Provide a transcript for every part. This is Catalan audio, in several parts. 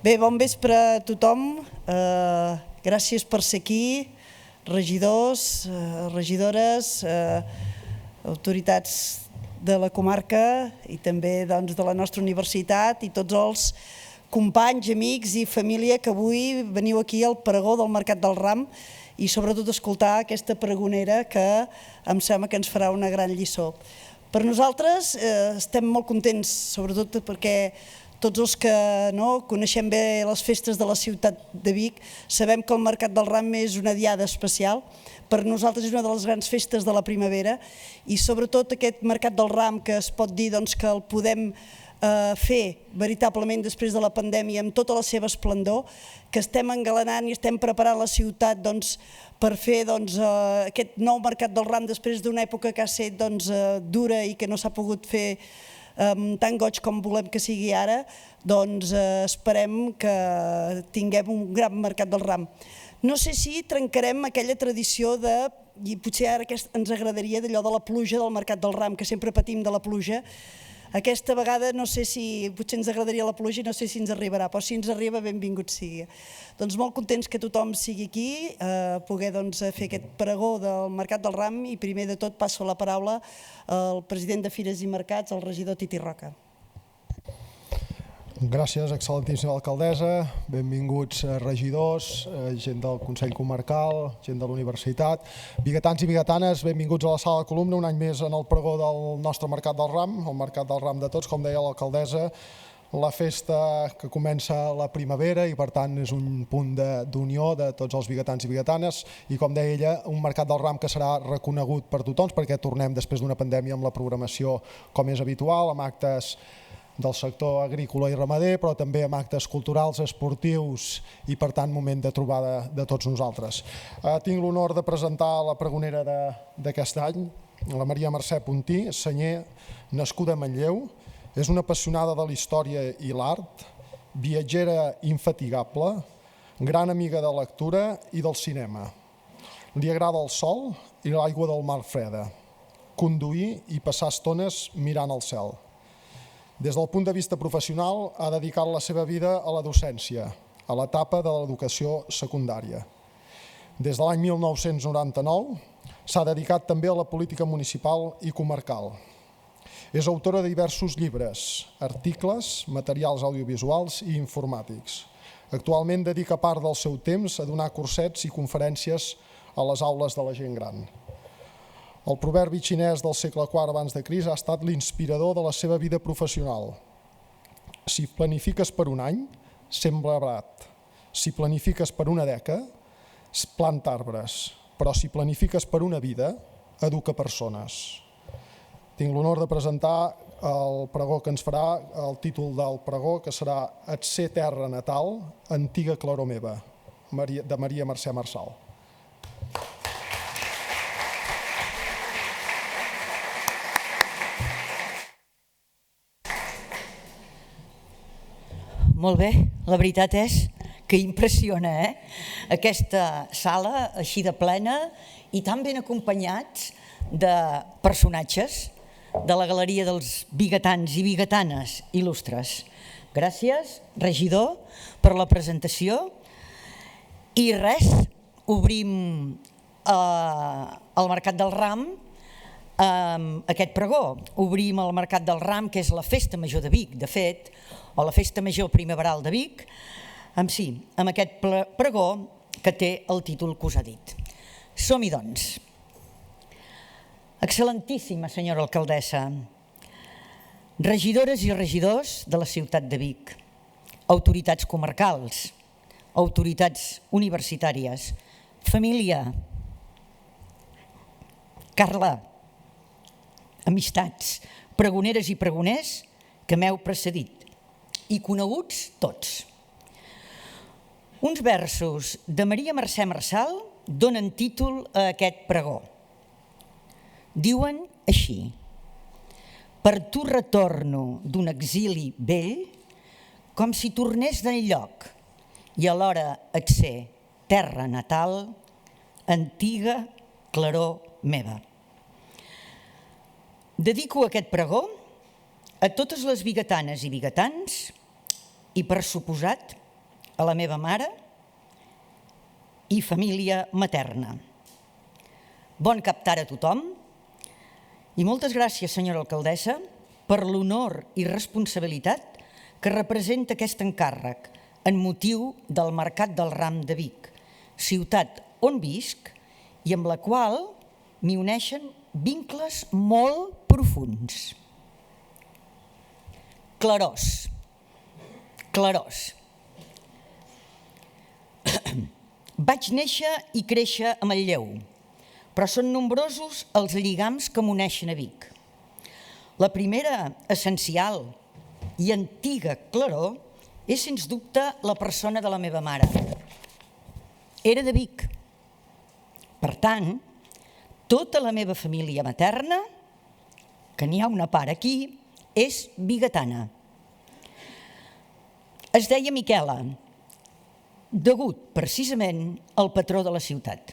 Bé, bon vespre a tothom. Gràcies per ser aquí, regidors, regidores, autoritats de la comarca i també de la nostra universitat i tots els companys, amics i família que avui veniu aquí al pregó del Mercat del Ram i sobretot escoltar aquesta pregonera que em sembla que ens farà una gran lliçó. Per nosaltres estem molt contents, sobretot perquè tots els que coneixem bé les festes de la ciutat de Vic sabem que el Mercat del Ram és una diada especial. Per nosaltres és una de les grans festes de la primavera i sobretot aquest Mercat del Ram que es pot dir que el podem fer veritablement després de la pandèmia amb tota la seva esplendor, que estem engalanant i estem preparant la ciutat per fer aquest nou Mercat del Ram després d'una època que ha estat dura i que no s'ha pogut fer tan goig com volem que sigui ara, esperem que tinguem un gran Mercat del Ram. No sé si trencarem aquella tradició i potser ara ens agradaria d'allò de la pluja del Mercat del Ram, que sempre patim de la pluja. Aquesta vegada no sé si potser ens agradaria la pluja i no sé si ens arribarà, però si ens arriba benvingut sigui. Doncs molt contents que tothom sigui aquí, poder fer aquest pregó del Mercat del Ram i primer de tot passo la paraula al president de Fires i Mercats, el regidor Titi Roca. Gràcies, excel·lentíssima alcaldessa, benvinguts regidors, gent del Consell Comarcal, gent de la Universitat, biguetans i biguetanes, benvinguts a la Sala de Columna, un any més en el pregó del nostre Mercat del Ram, el Mercat del Ram de tots, com deia l'alcaldessa, la festa que comença la primavera i per tant és un punt d'unió de tots els biguetans i biguetanes i com deia ella, un Mercat del Ram que serà reconegut per tothom perquè tornem després d'una pandèmia amb la programació com és habitual, amb actes del sector agrícola i ramader, però també amb actes culturals, esportius i, per tant, moment de trobada de tots nosaltres. Tinc l'honor de presentar la pregonera d'aquest any, la Maria Mercè Puntí, senyer, nascuda a Manlleu, és una apassionada de la història i l'art, viatgera infatigable, gran amiga de lectura i del cinema. Li agrada el sol i l'aigua del mar freda, conduir i passar estones mirant el cel. Des del punt de vista professional, ha dedicat la seva vida a la docència, a l'etapa de l'educació secundària. Des de l'any 1999 s'ha dedicat també a la política municipal i comarcal. És autora de diversos llibres, articles, materials audiovisuals i informàtics. Actualment dedica part del seu temps a donar cursets i conferències a les aules de la gent gran. El proverbi xinès del segle IV abans de Crist ha estat l'inspirador de la seva vida professional. Si planifiques per un any, sembra blat. Si planifiques per una dècada, planta arbres. Però si planifiques per una vida, educa persones. Tinc l'honor de presentar el pregó que ens farà, el títol del pregó, que serà Et ser terra natal, antiga claror meva, de Maria Mercè Marçal. Molt bé, la veritat és que impressiona, aquesta sala així de plena i tan ben acompanyats de personatges de la galeria dels biguetans i biguetanes il·lustres. Gràcies, regidor, per la presentació. I res, obrim el Mercat del Ram amb aquest pregó. Obrim el Mercat del Ram, que és la festa major de Vic, de fet, o la festa major primaveral de Vic, amb aquest pregó que té el títol que us ha dit. Som-hi, doncs. Excel·lentíssima senyora alcaldessa, regidores i regidors de la ciutat de Vic, autoritats comarcals, autoritats universitàries, família, Carla, amistats, pregoneres i pregoners que m'heu precedit i coneguts tots. Uns versos de Maria Mercè Marçal donen títol a aquest pregó. Diuen així: per tu retorno d'un exili vell, com si tornés d'enlloc, i alhora et sé terra natal, antiga claror meva. Dedico aquest pregó a totes les biguetanes i biguetans i, per suposat, a la meva mare i família materna. Bon cap tard a tothom i moltes gràcies, senyora alcaldessa, per l'honor i responsabilitat que representa aquest encàrrec en motiu del Mercat del Ram de Vic, ciutat on visc i amb la qual m'hi uneixen vincles molt profunds. Clarós. Vaig néixer i créixer a Manlleu, però són nombrosos els lligams que m'uneixen a Vic. La primera, essencial i antiga claror és, sens dubte, la persona de la meva mare. Era de Vic. Per tant, tota la meva família materna, que n'hi ha una part aquí, és biguetana. Es deia Miquela, degut precisament al patró de la ciutat.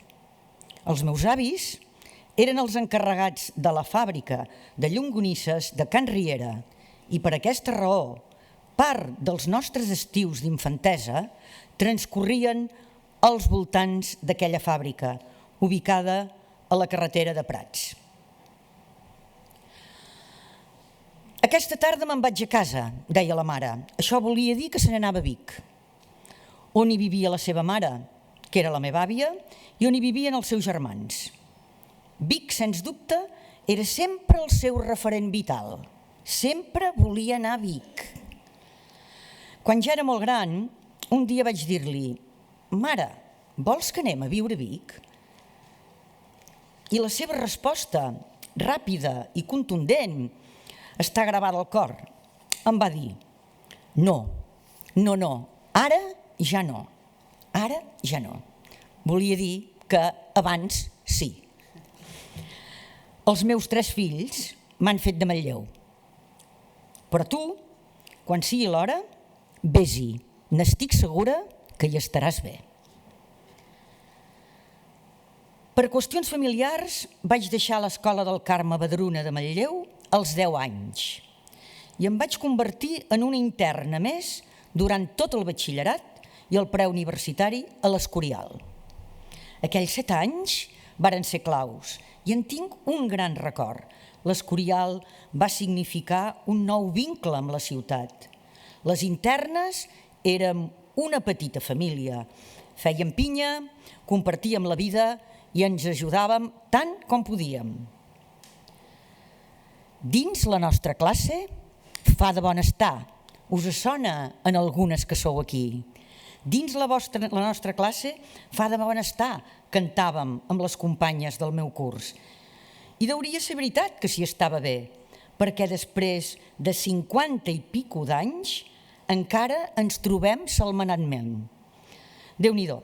Els meus avis eren els encarregats de la fàbrica de llonganisses de Can Riera i per aquesta raó part dels nostres estius d'infantesa transcorrien als voltants d'aquella fàbrica, ubicada a la carretera de Prats. Aquesta tarda me'n vaig a casa, deia la mare. Això volia dir que se n'anava a Vic, on hi vivia la seva mare, que era la meva àvia, i on hi vivien els seus germans. Vic, sens dubte, era sempre el seu referent vital. Sempre volia anar a Vic. Quan ja era molt gran, un dia vaig dir-li: «Mare, vols que anem a viure a Vic?» I la seva resposta, ràpida i contundent, està gravada al cor. Em va dir: «No, ara ja no, ara ja no». Volia dir que abans sí. Els meus 3 fills m'han fet de Manlleu. Però tu, quan sigui l'hora, vés-hi. N'estic segura que hi estaràs bé. Per qüestions familiars vaig deixar l'escola del Carme Badruna de Manlleu als 10 anys i em vaig convertir en una interna més durant tot el batxillerat i el preuniversitari a l'Escorial. Aquells 7 anys varen ser claus i en tinc un gran record. L'Escorial va significar un nou vincle amb la ciutat. Les internes érem una petita família. Fèiem pinya, compartíem la vida i ens ajudàvem tant com podíem. Dins la nostra classe fa de bon estar. Us sona en algunes que sou aquí. Dins la nostra classe fa de bon estar, cantàvem amb les companyes del meu curs. I hauria ser veritat que s'hi estava bé, perquè després de 50 i pico d'anys encara ens trobem salmenantment. Déu-n'hi-do.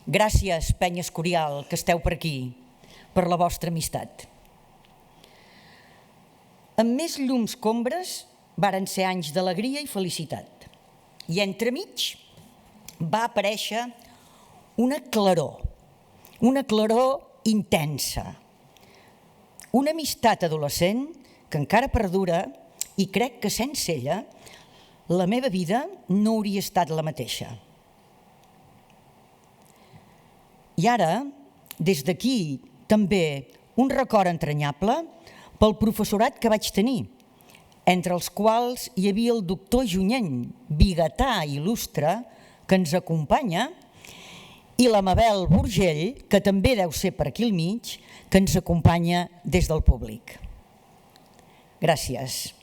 Gràcies, penya Escorial, que esteu per aquí, per la vostra amistat. Amb més llums que ombres varen ser anys d'alegria i felicitat. I entremig va aparèixer una claror intensa, una amistat adolescent que encara perdura i crec que sense ella la meva vida no hauria estat la mateixa. I ara, des d'aquí, també un record entranyable pel professorat que vaig tenir, entre els quals hi havia el doctor Junyent, biguetà il·lustre, que ens acompanya, i la Mabel Burgell, que també deu ser per aquí al mig, que ens acompanya des del públic. Gràcies.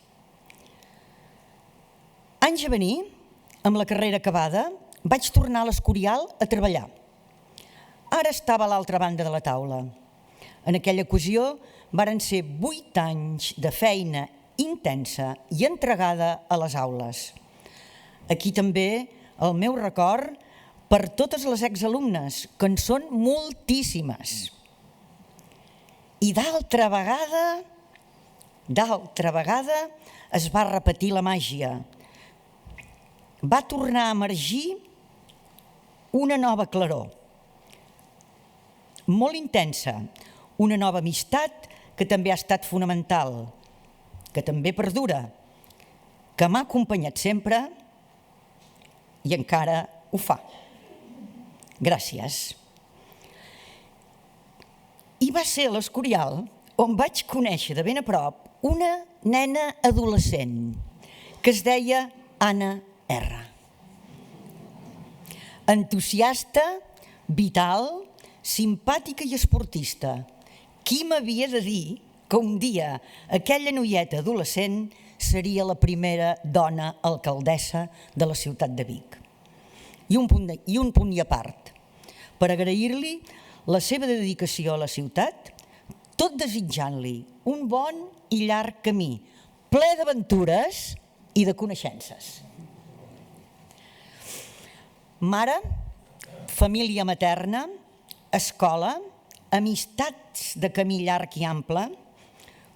Anys a venir, amb la carrera acabada, vaig tornar a l'Escorial a treballar. Ara estava a l'altra banda de la taula. En aquella ocasió varen ser 8 anys de feina intensa i entregada a les aules. Aquí també el meu record per totes les exalumnes, que en són moltíssimes. I d'altra vegada es va repetir la màgia. Va tornar a emergir una nova claror, molt intensa, una nova amistat que també ha estat fonamental, que també perdura, que m'ha acompanyat sempre i encara ho fa. Gràcies. I va ser a l'Escorial on vaig conèixer de ben a prop una nena adolescent que es deia Anna R. Entusiasta, vital, simpàtica i esportista. Qui m'havia de dir que un dia aquella noieta adolescent seria la primera dona alcaldessa de la ciutat de Vic? I un punt i a part, per agrair-li la seva dedicació a la ciutat, tot desitjant-li un bon i llarg camí, ple d'aventures i de coneixences. Mare, família materna, escola, amistats de camí llarg i ample,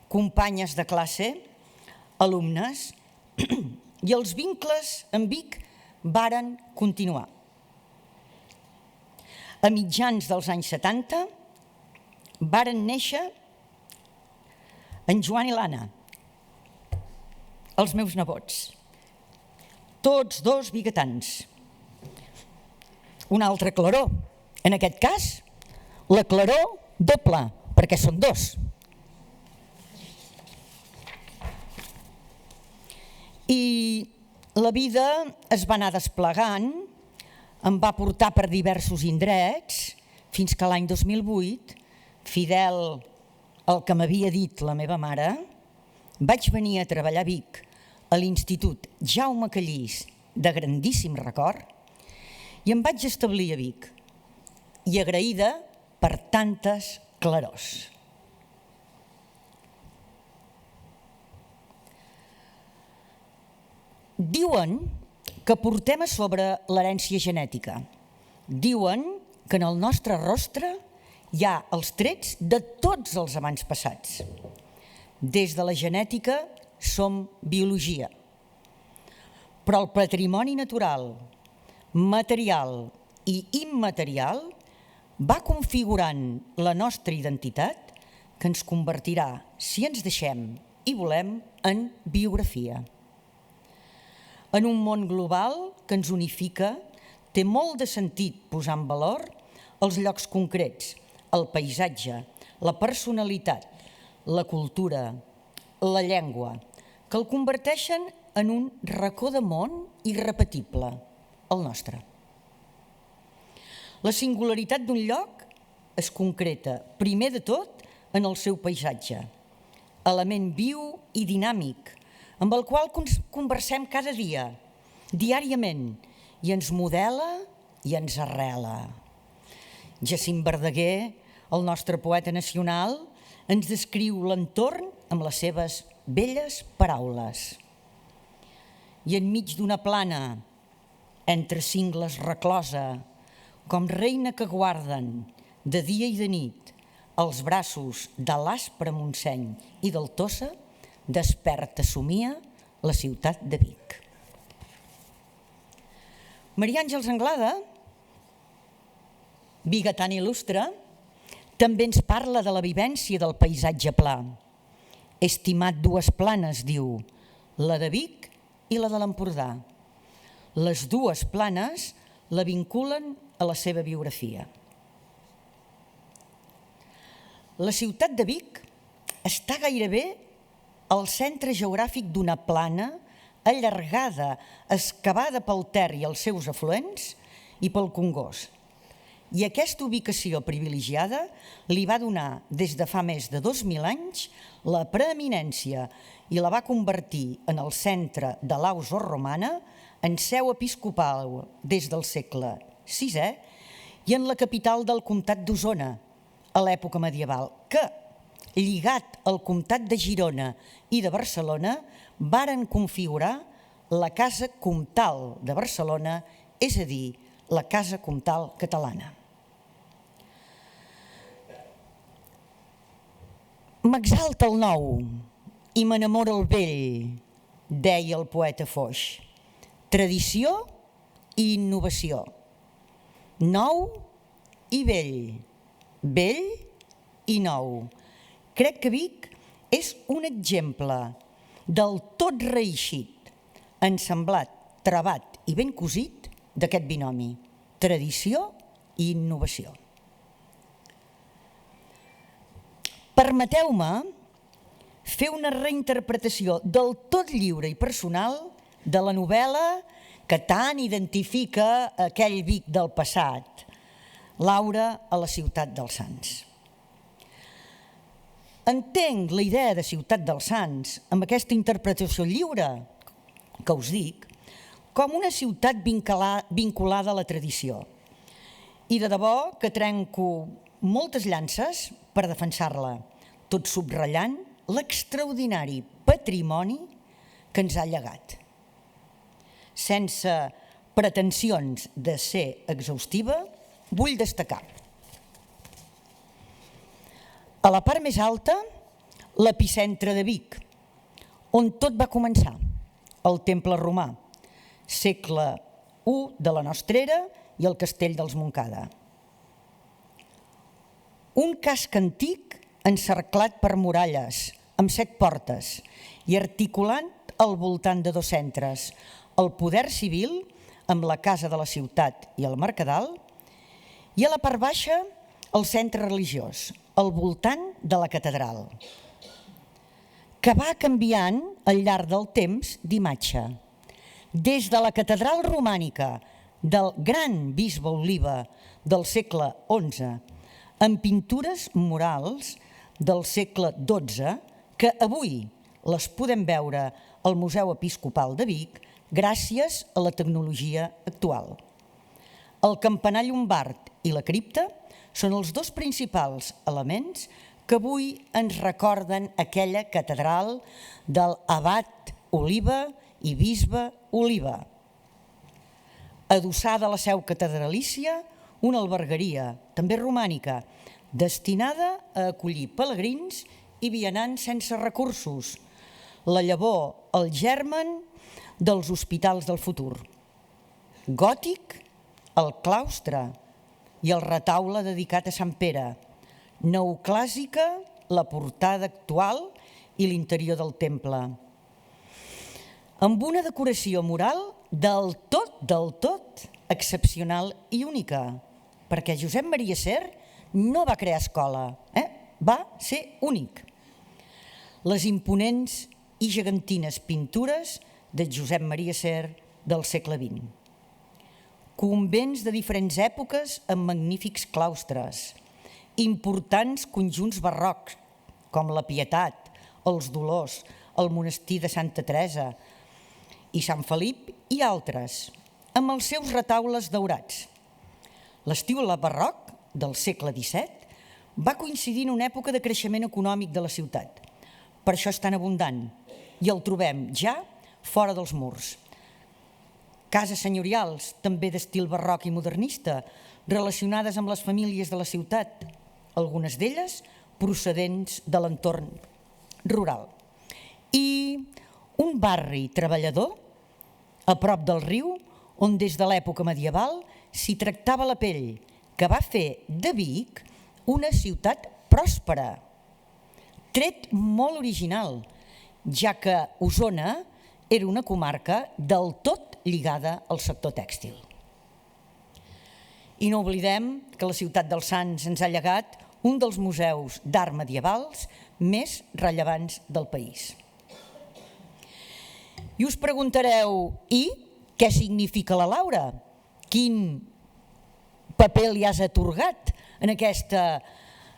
companyes de classe, alumnes, i els vincles amb Vic varen continuar. A mitjans dels anys 70 varen néixer en Joan i l'Anna, els meus nebots, tots dos biguetans. Una altra claror, en aquest cas, la claror doble, perquè són dos. I la vida es va anar desplegant, em va portar per diversos indrets, fins que l'any 2008, fidel al que m'havia dit la meva mare, vaig venir a treballar a Vic, a l'Institut Jaume Callís, de grandíssim record, i em vaig establir a Vic, i agraïda per tantes clarors. Diuen que portem a sobre l'herència genètica. Diuen que en el nostre rostre hi ha els trets de tots els avantpassats. Des de la genètica som biologia. Però el patrimoni natural, material i immaterial va configurant la nostra identitat que ens convertirà, si ens deixem i volem, en biografia. En un món global que ens unifica, té molt de sentit posar en valor els llocs concrets, el paisatge, la personalitat, la cultura, la llengua, que el converteixen en un racó de món irrepetible, el nostre. La singularitat d'un lloc es concreta, primer de tot, en el seu paisatge, element viu i dinàmic, amb el qual conversem cada dia, diàriament, i ens modela i ens arrela. Jacint Verdaguer, el nostre poeta nacional, ens descriu l'entorn amb les seves belles paraules. I enmig d'una plana, entre cingles reclosa, com reina que guarden, de dia i de nit, els braços de l'aspre Montseny i del Tossa, desperta somia la ciutat de Vic. Maria Àngels Anglada, biguetant il·lustre, també ens parla de la vivència del paisatge pla. He estimat dues planes, diu, la de Vic i la de l'Empordà. Les dues planes la vinculen a la seva biografia. La ciutat de Vic està gairebé al centre geogràfic d'una plana allargada, excavada pel Ter i els seus afluents i pel Congost. I aquesta ubicació privilegiada li va donar, des de fa més de 2.000 anys, la preeminència i la va convertir en el centre de l'Aus romana, en seu episcopal des del segle VI i en la capital del comtat d'Osona, a l'època medieval, que, lligat al comtat de Girona i de Barcelona, varen configurar la Casa Comtal de Barcelona, és a dir, la Casa Comtal catalana. M'exalta el nou i m'enamora el vell, deia el poeta Foix. Tradició i innovació. Nou i vell. Vell i nou. Crec que Vic és un exemple del tot reeixit, ensamblat, travat i ben cosit d'aquest binomi, tradició i innovació. Permeteu-me fer una reinterpretació del tot lliure i personal de la novel·la que tant identifica aquell Vic del passat, Laura a la ciutat dels Sants. Entenc la idea de ciutat dels Sants amb aquesta interpretació lliure que us dic com una ciutat vinculada a la tradició i de debò que trenco moltes llances per defensar-la, tot subratllant l'extraordinari patrimoni que ens ha llegat. Sense pretensions de ser exhaustiva, vull destacar a la part més alta l'epicentre de Vic, on tot va començar, el Temple Romà, segle I de la nostra era i el Castell dels Montcada. Un casc antic encerclat per muralles, amb 7 portes i articulant al voltant de 2 centres, el poder civil amb la casa de la ciutat i el mercadal, i a la part baixa el centre religiós, al voltant de la catedral, que va canviant al llarg del temps d'imatge, des de la catedral romànica del gran bisbe Oliba del segle XI, amb pintures murals del segle XII, que avui les podem veure al Museu Episcopal de Vic gràcies a la tecnologia actual. El campanar llombard i la cripta són els 2 principals elements que avui ens recorden aquella catedral del abat Oliba i bisbe Oliba. Adossada a la seu catedralícia, una albergueria, també romànica, destinada a acollir pelegrins i vianants sense recursos, la llavor, el germen dels hospitals del futur. Gòtic, el claustre i el retaule dedicat a Sant Pere, neoclàssica, la portada actual i l'interior del temple. Amb una decoració mural del tot excepcional i única, perquè Josep Maria Ser no va crear escola, va ser únic. Les imponents i gegantines pintures de Josep Maria Ser del segle XX. Convents de diferents èpoques amb magnífics claustres, importants conjunts barrocs, com la Pietat, els Dolors, el monestir de Santa Teresa i Sant Felip i altres, amb els seus retaules daurats. L'estil barroc del segle XVII va coincidir en una època de creixement econòmic de la ciutat. Per això és tan abundant i el trobem ja fora dels murs. Cases senyorials, també d'estil barroc i modernista, relacionades amb les famílies de la ciutat, algunes d'elles procedents de l'entorn rural. I un barri treballador a prop del riu, on des de l'època medieval s'hi tractava la pell, que va fer de Vic una ciutat pròspera. Tret molt original, ja que Osona era una comarca del tot lligada al sector tèxtil. I no oblidem que la ciutat dels Sants ens ha llegat un dels museus d'art medievals més rellevants del país. I us preguntareu, i què significa la Laura? Quin paper li has atorgat en aquesta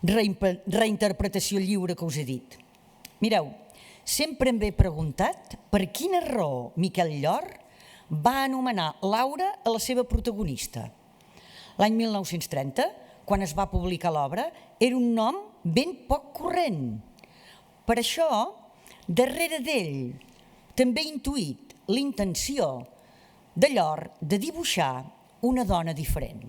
reinterpretació lliure que us he dit? Mireu, sempre em he preguntat per quina raó Miquel Llor va anomenar Laura a la seva protagonista. L'any 1930, quan es va publicar l'obra, era un nom ben poc corrent. Per això, darrere d'ell, també he intuït la intenció de Llor de dibuixar una dona diferent.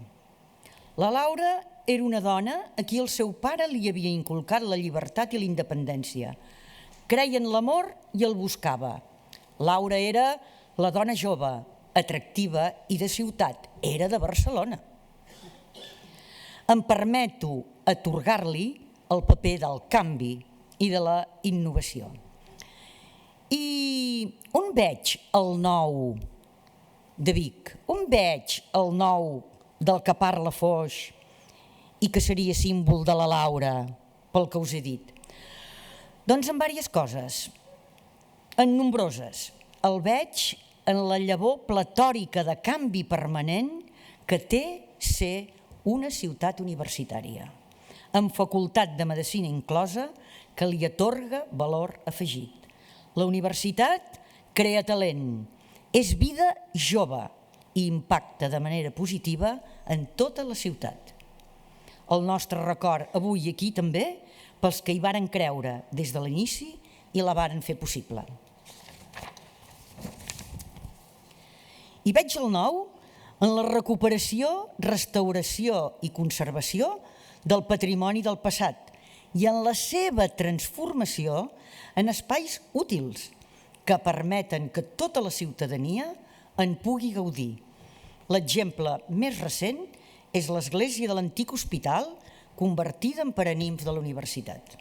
La Laura era una dona a qui el seu pare li havia inculcat la llibertat i la independència. Creia en l'amor i el buscava. Laura era la dona jove, atractiva i de ciutat. Era de Barcelona. Em permeto atorgar-li el paper del canvi i de la innovació. I on veig el nou de Vic. On veig el nou del que parla Foix i que seria símbol de la Laura, pel que us he dit? Doncs en diverses coses, en nombroses. El veig en la llavor platòrica de canvi permanent que té ser una ciutat universitària, amb facultat de medicina inclosa, que li atorga valor afegit. La universitat crea talent, és vida jove i impacta de manera positiva en tota la ciutat. El nostre record avui aquí també pels que hi varen creure des de l'inici i la varen fer possible. I veig el nou en la recuperació, restauració i conservació del patrimoni del passat i en la seva transformació en espais útils que permeten que tota la ciutadania en pugui gaudir. L'exemple més recent és l'església de l'antic hospital convertida en paranimf de la universitat.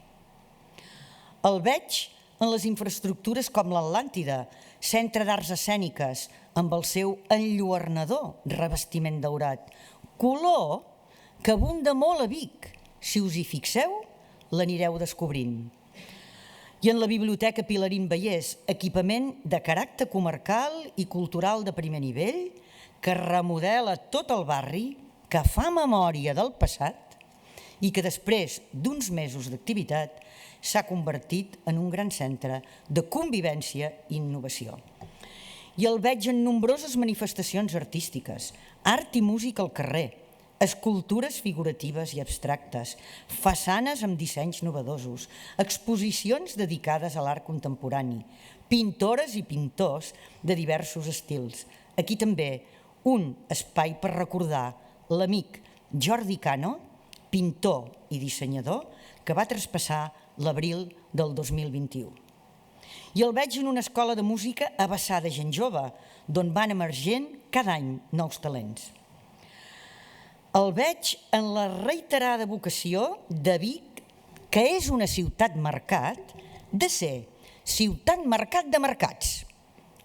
El veig en les infraestructures com l'Atlàntida, centre d'arts escèniques, amb el seu enlluernador revestiment daurat, color que abunda molt a Vic. Si us hi fixeu, l'anireu descobrint. I en la Biblioteca Pilarín Vallès, equipament de caràcter comarcal i cultural de primer nivell, que remodela tot el barri, que fa memòria del passat i que després d'uns mesos d'activitat s'ha convertit en un gran centre de convivència i innovació. I el veig en nombroses manifestacions artístiques, art i música al carrer, escultures figuratives i abstractes, façanes amb dissenys novedosos, exposicions dedicades a l'art contemporani, pintores i pintors de diversos estils. Aquí també un espai per recordar l'amic Jordi Cano, pintor i dissenyador, que va traspassar l'abril del 2021. I el veig en una escola de música a vessar de gent jove, d'on van emergent cada any nous talents. El veig en la reiterada vocació de Vic, que és una ciutat mercat, de ser ciutat mercat de mercats.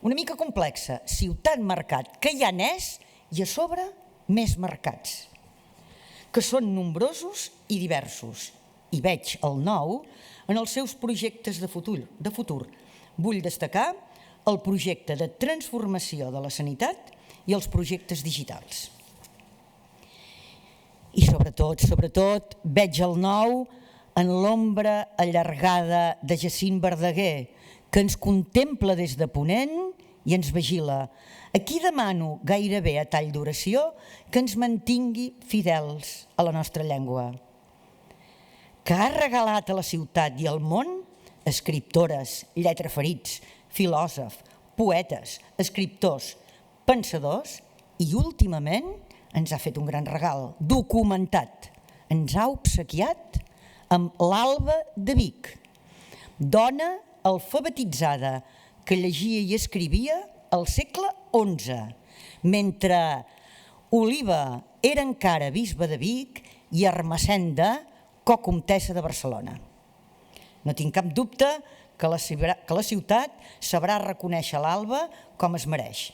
Una mica complexa, ciutat mercat, que ja n'és i a sobre més mercats, que són nombrosos i diversos. I veig el nou en els seus projectes de futur. Vull destacar el projecte de transformació de la sanitat i els projectes digitals. I sobretot, veig el nou en l'ombra allargada de Jacint Verdaguer, que ens contempla des de ponent i ens vigila. Aquí demano gairebé a tall d'oració que ens mantingui fidels a la nostra llengua, que ha regalat a la ciutat i al món escriptores, lletraferits, filòsofs, poetes, escriptors, pensadors i últimament ens ha fet un gran regal, documentat. Ens ha obsequiat amb l'Alba de Vic, dona alfabetitzada que llegia i escrivia al segle XI, mentre Oliva era encara bisbe de Vic i Ermessenda cocomtessa de Barcelona. No tinc cap dubte que la ciutat sabrà reconèixer l'Alba com es mereix.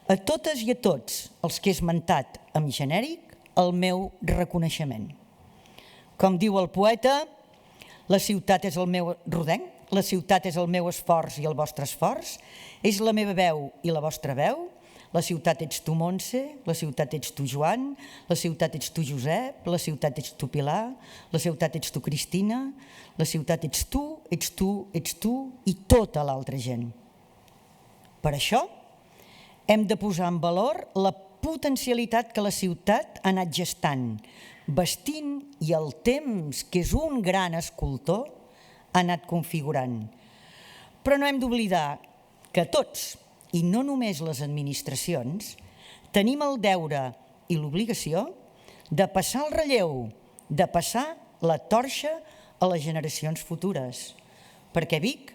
A totes i a tots els que he esmentat en genèric, el meu reconeixement. Com diu el poeta, la ciutat és el meu rodenc, la ciutat és el meu esforç i el vostre esforç, és la meva veu i la vostra veu, la ciutat ets tu, Montse, la ciutat ets tu, Joan, la ciutat ets tu, Josep, la ciutat ets tu, Pilar, la ciutat ets tu, Cristina, la ciutat ets tu i tota l'altra gent. Per això hem de posar en valor la potencialitat que la ciutat ha anat gestant, vestint i el temps, que és un gran escultor, ha anat configurant. Però no hem d'oblidar que tots, i no només les administracions, tenim el deure i l'obligació de passar el relleu, de passar la torxa a les generacions futures, perquè Vic,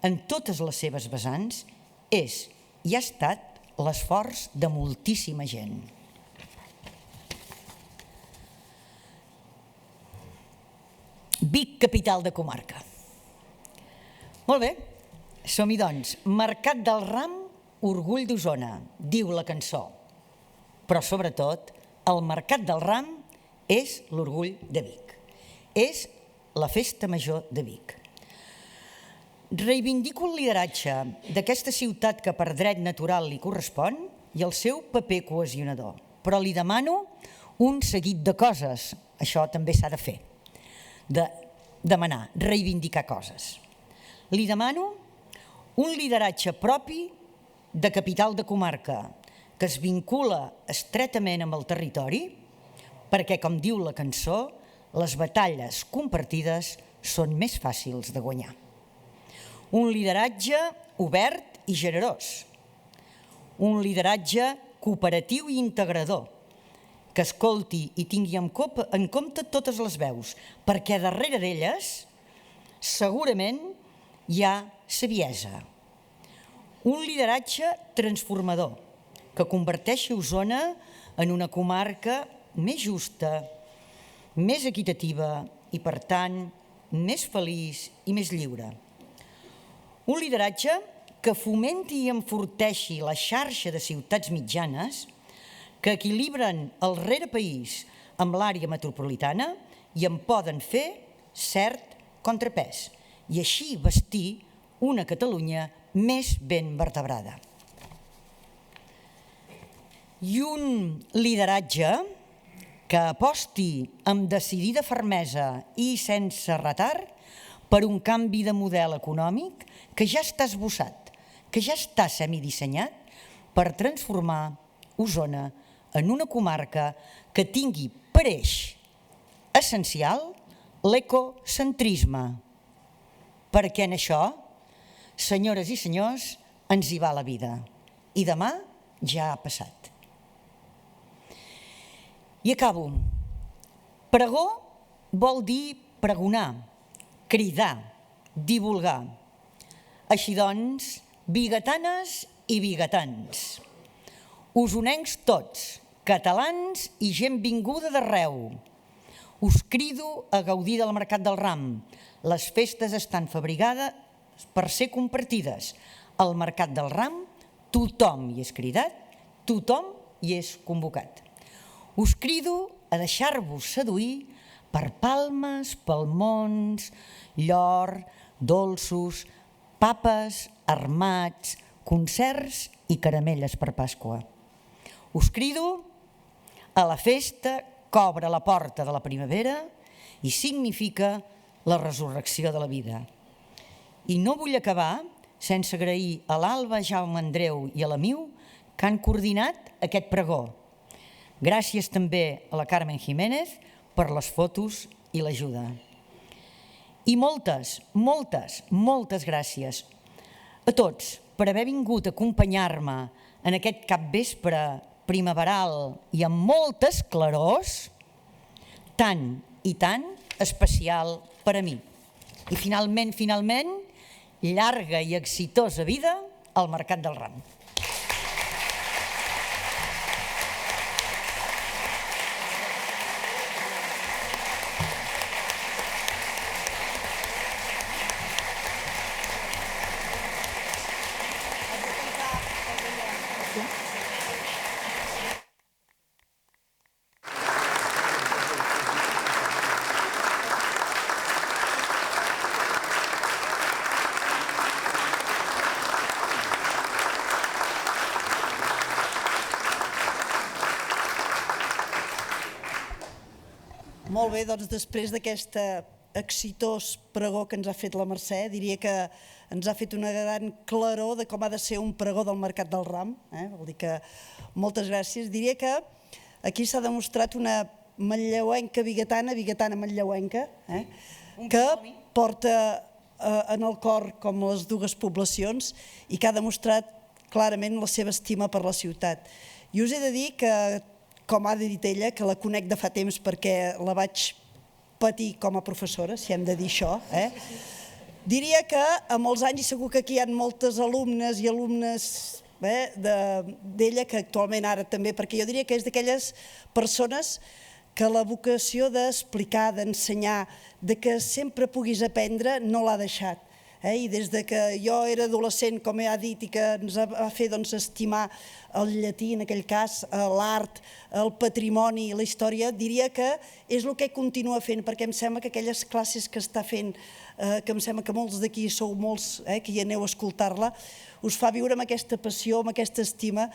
en totes les seves vessants, és i ha estat l'esforç de moltíssima gent. Vic, capital de comarca. Molt bé, som-hi doncs. Mercat del Ram orgull d'Osona, diu la cançó, però sobretot el Mercat del Ram és l'orgull de Vic, és la festa major de Vic. Reivindico el lideratge d'aquesta ciutat que per dret natural li correspon i el seu paper cohesionador, però li demano un seguit de coses, això també s'ha de fer, de demanar, reivindicar coses. Li demano un lideratge propi de capital de comarca que es vincula estretament amb el territori perquè, com diu la cançó, les batalles compartides són més fàcils de guanyar. Un lideratge obert i generós. Un lideratge cooperatiu i integrador, que escolti i tingui en compte totes les veus, perquè darrere d'elles segurament hi ha saviesa. Un lideratge transformador, que converteixi Osona en una comarca més justa, més equitativa i, per tant, més feliç i més lliure. Un lideratge que fomenti i enforteixi la xarxa de ciutats mitjanes que equilibren el rerepaís amb l'àrea metropolitana i en poden fer cert contrapès i així bastir una Catalunya més ben vertebrada. I un lideratge que aposti amb decidida fermesa i sense retard per un canvi de model econòmic que ja està esbossat, que ja està semidissenyat per transformar Osona en una comarca que tingui per eix essencial l'ecocentrisme, perquè en això, senyores i senyors, ens hi va la vida i demà ja ha passat. I acabo. Pregó vol dir pregonar, cridar, divulgar. Així doncs, biguetanes i biguetans, osonencs tots, catalans i gent vinguda d'arreu, us crido a gaudir del Mercat del Ram. Les festes estan fabricades per ser compartides. Al Mercat del Ram tothom hi és cridat, tothom hi és convocat. Us crido a deixar-vos seduir per palmes, palmons, llor, dolços, papes, armats, concerts i caramelles per Pasqua. Us crido a la festa que obre la porta de la primavera i significa la resurrecció de la vida. I no vull acabar sense agrair a l'Alba, Jaume Andreu i a l'Amiu que han coordinat aquest pregó. Gràcies també a la Carmen Jiménez per les fotos i l'ajuda. I moltes, moltes, moltes gràcies a tots per haver vingut a acompanyar-me en aquest capvespre primaveral i amb moltes clarors, tan i tan especial per a mi. I finalment, llarga i exitosa vida al Mercat del Ram. Molt bé, doncs després d'aquest exitós pregó que ens ha fet la Mercè, diria que ens ha fet una gran claror de com ha de ser un pregó del Mercat del Ram. Vol dir que moltes gràcies. Diria que aquí s'ha demostrat una manlleuenca biguetana, biguetana manlleuenca, que porta en el cor com les dues poblacions i que ha demostrat clarament la seva estima per la ciutat. I us he de dir que, com ha dit ella, que la conec de fa temps perquè la vaig patir com a professora, si hem de dir això. Diria que a molts anys, i segur que aquí hi ha moltes alumnes i alumnes d'ella, que actualment ara també, perquè jo diria que és d'aquelles persones que la vocació d'explicar, d'ensenyar, de que sempre puguis aprendre, no l'ha deixat. I des que jo era adolescent, com ja dit, i que ens va fer estimar el llatí, en aquell cas, l'art, el patrimoni, la història, diria que és el que continua fent, perquè em sembla que aquelles classes que està fent, que em sembla que molts d'aquí sou molts, que hi aneu a escoltar-la, us fa viure amb aquesta passió, amb aquesta estima,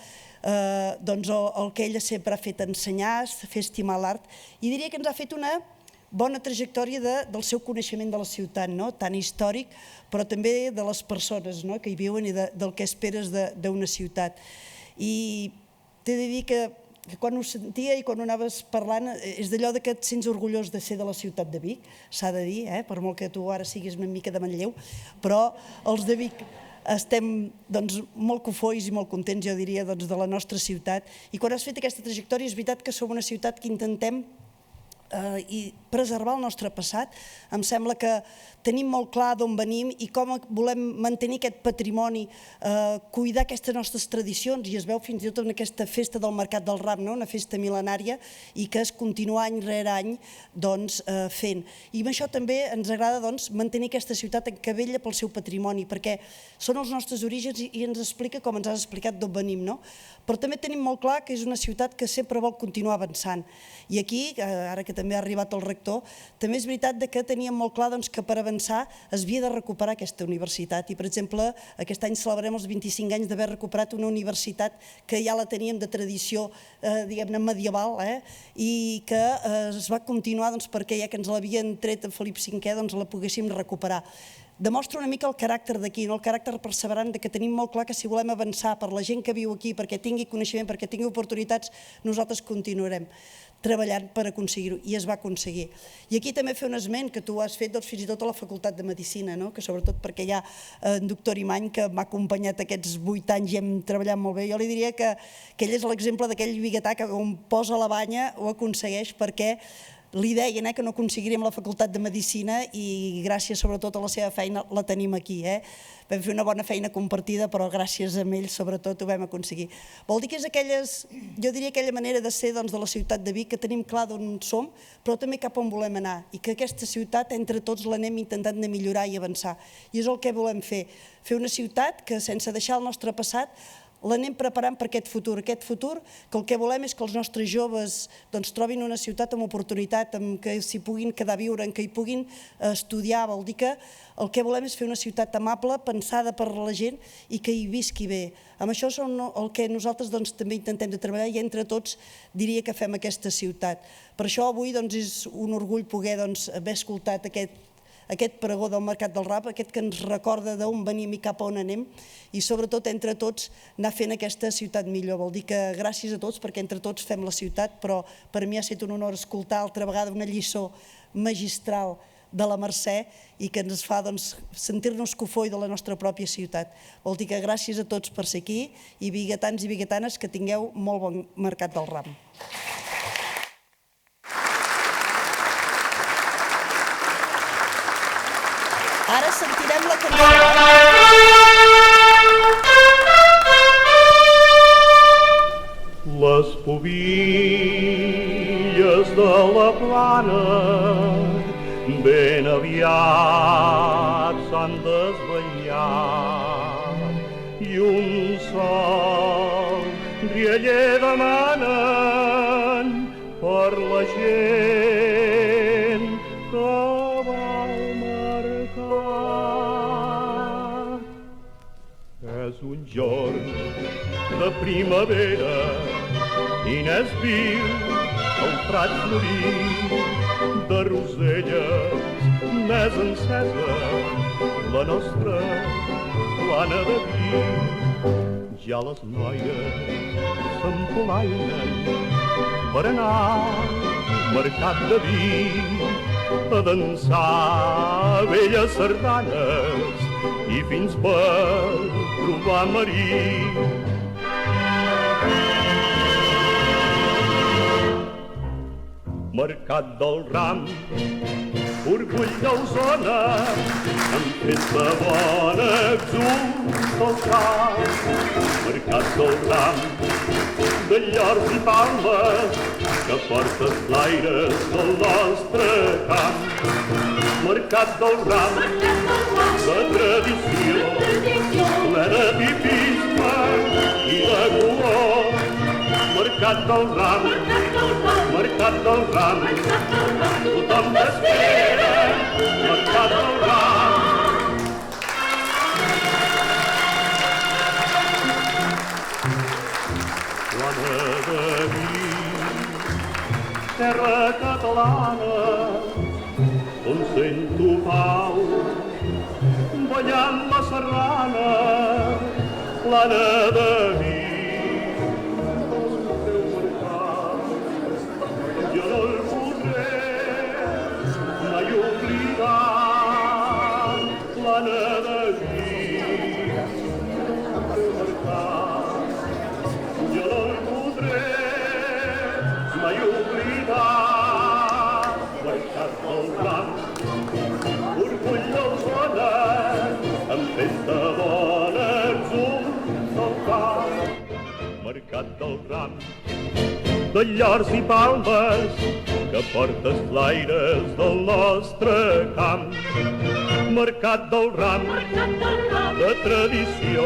el que ella sempre ha fet, ensenyar, fer estimar l'art, i diria que ens ha fet una bona trajectòria del seu coneixement de la ciutat, tant històric, però també de les persones que hi viuen i del que esperes d'una ciutat. I t'he de dir que quan ho sentia i quan ho anaves parlant és d'allò que et sents orgullós de ser de la ciutat de Vic, s'ha de dir, per molt que tu ara siguis una mica de Manlleu, però els de Vic estem molt cofois i molt contents, jo diria, de la nostra ciutat. I quan has fet aquesta trajectòria és veritat que som una ciutat que intentem preservar el nostre passat. Em sembla que tenim molt clar d'on venim i com volem mantenir aquest patrimoni, cuidar aquestes nostres tradicions, i es veu fins i tot en aquesta festa del Mercat del Ram, una festa mil·lenària, i que es continua any rere any fent. I amb això també ens agrada mantenir aquesta ciutat que vetlla pel seu patrimoni, perquè són els nostres orígens i ens explica com ens has explicat d'on venim. Però també tenim molt clar que és una ciutat que sempre vol continuar avançant. I aquí, ara que també ha arribat el rector, també és veritat que teníem molt clar que per avançar es havia de recuperar aquesta universitat. I, per exemple, aquest any celebrem els 25 anys d'haver recuperat una universitat que ja la teníem de tradició, diguem-ne, medieval, i que es va continuar perquè ja que ens l'havien tret a Felip V, la poguéssim recuperar. Demostra una mica el caràcter d'aquí, el caràcter perseverant, que tenim molt clar que si volem avançar per la gent que viu aquí, perquè tingui coneixement, perquè tingui oportunitats, nosaltres continuarem treballant per aconseguir-ho, i es va aconseguir. I aquí també fer un esment que tu has fet fins i tot a la Facultat de Medicina, que sobretot perquè hi ha en doctor Imany que m'ha acompanyat aquests 8 anys i hem treballat molt bé. Jo li diria que ell és l'exemple d'aquell biguetà que on posa la banya ho aconsegueix, perquè li deien que no aconseguiríem la Facultat de Medicina i gràcies sobretot a la seva feina la tenim aquí. Vam fer una bona feina compartida, però gràcies a ell sobretot ho vam aconseguir. Vol dir que és jo diria aquella manera de ser de la ciutat de Vic, que tenim clar d'on som, però també cap on volem anar, i que aquesta ciutat entre tots l'anem intentant de millorar i avançar. I és el que volem fer una ciutat que sense deixar el nostre passat l'anem preparant per aquest futur que el que volem és que els nostres joves trobin una ciutat amb oportunitat, que s'hi puguin quedar a viure, que hi puguin estudiar. Vol dir que el que volem és fer una ciutat amable, pensada per la gent i que hi visqui bé. Amb això és el que nosaltres també intentem de treballar, i entre tots diria que fem aquesta ciutat. Per això avui és un orgull poder haver escoltat aquest pregó del Mercat del Ram, aquest que ens recorda d'on venim i cap a on anem, i sobretot entre tots anar fent aquesta ciutat millor. Vol dir que gràcies a tots, perquè entre tots fem la ciutat, però per mi ha estat un honor escoltar altra vegada una lliçó magistral de la Mercè i que ens fa sentir-nos cofoi de la nostra pròpia ciutat. Vol dir que gràcies a tots per ser aquí, i biguetans i biguetanes, que tingueu molt bon Mercat del Ram. Ara sentirem la cançó. Les pobilles de la plana ben aviat s'han desvetllat i un sol rialler demanen per la gent que va al mercat. És un jorn de primavera i n'és viu el prat florit de roselles més encesa la nostra plana de vi. Ja les noies s'empolainen per anar al mercat de vi a dansar velles sardanes i fins per trobar marit. Mercat del Ram, orgull d'Osona, amb festa bona exulta el cap. Mercat del Ram, de llors i palmes, que porta els aires del nostre camp. Mercat del Ram, de tradició, ple de tipisme i de color. Mercat del Ram, Mercat del Ram, tothom t'espera, Mercat del Ram. Plana de vi, terra catalana, on sento pau, ballant la serrana, plana de vi. Jo no el podré mai oblidar, plana de vi, jo no el podré mai oblidar. Mercat del Ram, orgull d'Osona, amb festa bona exum del camp. Mercat del Ram, de llors i palmes, que porta els flaires del nostre camp. Mercat del Ram, de tradició,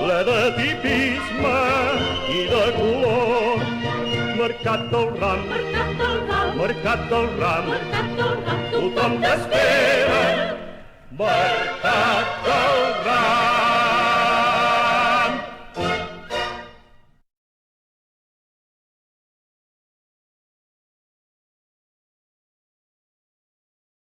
ple de tipisme i de color. Mercat del Ram, Mercat del Ram, tothom t'espera, Mercat del Ram.